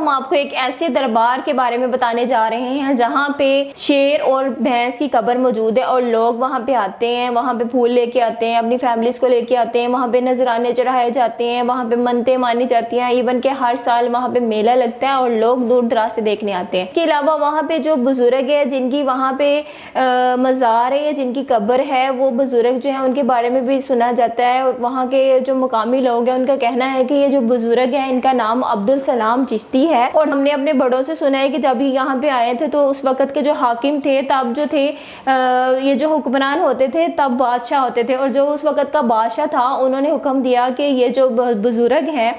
हम आपको एक ऐसे दरबार के बारे में बताने जा रहे हैं जहाँ पे शेर और भैंस की कब्र मौजूद है और लोग वहाँ पे आते हैं, वहाँ पे फूल लेके आते हैं, अपनी फैमिलीज को लेके आते हैं, वहाँ पे नजराने चढ़ाए जाते हैं, वहाँ पे मन्नतें मानी जाती हैं। इवन के हर साल वहाँ पे मेला लगता है और लोग दूर दराज से देखने आते हैं। इसके अलावा वहाँ पे जो बुजुर्ग है जिनकी वहाँ पे मज़ार है या जिनकी कब्र है, वो बुजुर्ग जो है उनके बारे में भी सुना जाता है। और वहाँ के जो मुकामी लोग हैं उनका कहना है कि ये जो बुजुर्ग है इनका नाम अब्दुल सलाम चिश्ती है। और हमने अपने बड़ों से सुना है कि जब ये यहाँ पे आए थे तो उस वक़्त के जो हाकिम थे, तब जो थे ये जो हुक्मरान होते थे तब बादशाह होते थे, और जो उस वक़्त का बादशाह था उन्होंने हुक्म दिया कि ये जो बुजुर्ग हैं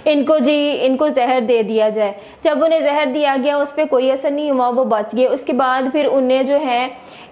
इनको जहर दे दिया जाए। जब उन्हें जहर दिया गया उस पर कोई असर नहीं हुआ, वो बच गए। उसके बाद फिर उन्हें जो है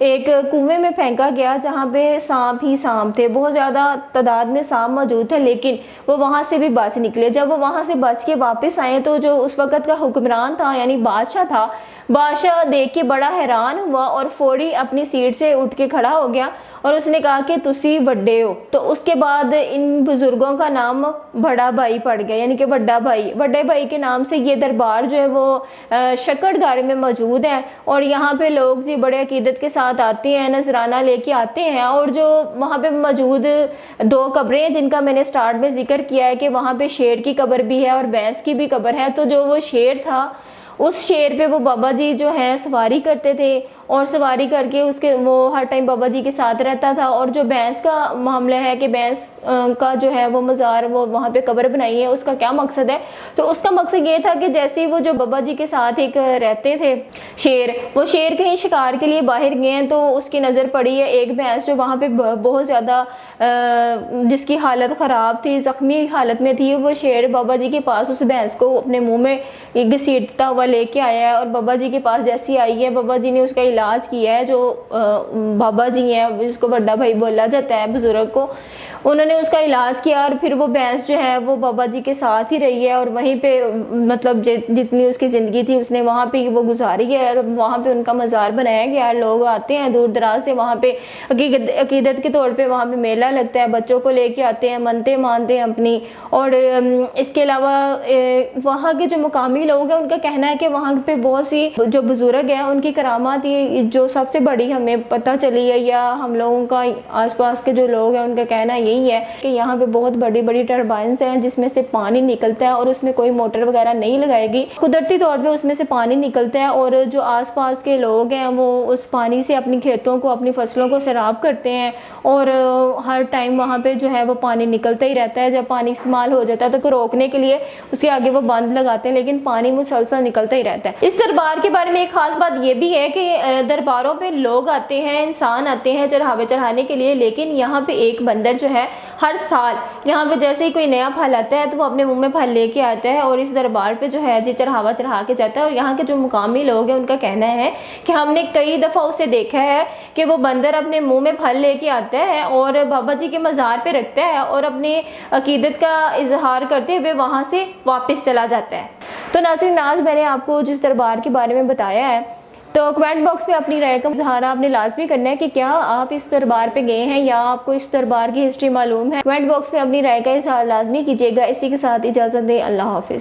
एक कुएं में फेंका गया जहाँ पे सांप ही सांप थे, बहुत ज़्यादा तादाद में सांप मौजूद थे, लेकिन वो वहाँ से भी बच निकले। जब वो वहाँ से बच के वापस आए तो जो उस वक़्त का हुक्मरान था यानी बादशाह था, बादशाह देख के बड़ा हैरान हुआ और फौरी अपनी सीट से उठ के खड़ा हो गया और उसने कहा कि तुसी बड़े हो। तो उसके बाद इन बुजुर्गों का नाम बड़ा भाई पड़ गया, यानी कि बड़ा भाई। बड़े भाई के नाम से ये दरबार जो है वो शक्करगारे में मौजूद है और यहाँ पे लोग जी बड़े अकीदत के साथ आते हैं, नजराना लेके आते हैं। और जो वहाँ पे मौजूद 2 कब्रें हैं जिनका मैंने स्टार्ट में जिक्र किया है कि वहाँ पे शेर की कब्र भी है और भैंस की भी कब्र है। तो जो वो शेर था उस शेर पे वो बाबा जी जो है सवारी करते थे और सवारी करके उसके वो हर टाइम बाबा जी के साथ रहता था। और जो भैंस का मामला है कि भैंस का जो है वो मज़ार वो वहाँ पे कब्र बनाई है, उसका क्या मकसद है? तो उसका मकसद ये था कि जैसे ही वो जो बाबा जी के साथ एक रहते थे शेर, वो शेर कहीं शिकार के लिए बाहर गए हैं तो उसकी नज़र पड़ी है एक भैंस जो वहाँ पे बहुत ज़्यादा जिसकी हालत ख़राब थी, ज़ख्मी हालत में थी। वो शेर बाबा जी के पास उस भैंस को अपने मुँह में घसीटता हुआ लेके आया है और बाबा जी के पास जैसी आई है बाबा जी ने उसका इलाज किया है। जो बाबा जी हैं जिसको बड़ा भाई बोला जाता है बुजुर्ग को, उन्होंने उसका इलाज किया और फिर वो भैंस जो है वो बाबा जी के साथ ही रही है और वहीं पे मतलब जितनी उसकी ज़िंदगी थी उसने वहाँ पे वो गुजारी है और वहाँ पे उनका मज़ार बनाया गया है। लोग आते हैं दूर दराज से, वहाँ पे अकीदत के तौर पे वहाँ पे मेला लगता है, बच्चों को लेके आते हैं, मन्नतें मानते हैं अपनी। और इसके अलावा वहाँ के जो मुकामी लोग हैं उनका कहना है कि वहाँ पे बहुत सी जो बुजुर्ग हैं उनकी करामात ये जो सबसे बड़ी हमें पता चली है, या हम लोगों का आसपास के जो लोग हैं उनका कहना यही है कि यहाँ पे बहुत बड़ी बड़ी टर्बाइंस हैं जिसमें से पानी निकलता है और उसमें कोई मोटर वगैरह नहीं लगाएगी, कुदरती तौर पे उसमें से पानी निकलता है। और जो आसपास के लोग हैं वो उस पानी से अपनी खेतों को, अपनी फसलों को सैराब करते हैं और हर टाइम वहाँ पे जो है वो पानी निकलता ही रहता है। जब पानी इस्तेमाल हो जाता है तो रोकने के लिए उसके आगे वो बंद लगाते हैं, लेकिन पानी मुसलसल निकलता ही रहता है। इस दरबार के बारे में एक खास बात ये भी है कि दरबारों पे लोग आते हैं, इंसान आते हैं चढ़ावे चढ़ाने के लिए, लेकिन यहाँ पे एक बंदर जो है हर साल यहाँ पे जैसे ही कोई नया फल आता है तो वो अपने मुंह में फल लेके आता है और इस दरबार पे जो है जी चढ़ावा चढ़ा के जाता है। और यहाँ के जो मुकामी लोग हैं उनका कहना है कि हमने कई दफ़ा उसे देखा है कि वो बंदर अपने मुंह में फल लेके आता है और बाबा जी के मज़ार पे रखता है और अपने अकीदत का इजहार करते हुए वहाँ से वापस चला जाता है। तो नाज़रीन, आज मैंने आपको जिस दरबार के बारे में बताया है, तो कमेंट बॉक्स में अपनी राय का इजहार आपने लाजमी करना है कि क्या आप इस दरबार पे गए हैं या आपको इस दरबार की हिस्ट्री मालूम है। कमेंट बॉक्स में अपनी राय का इजहार लाजमी कीजिएगा। इसी के साथ इजाज़त दें, अल्लाह हाफिज़।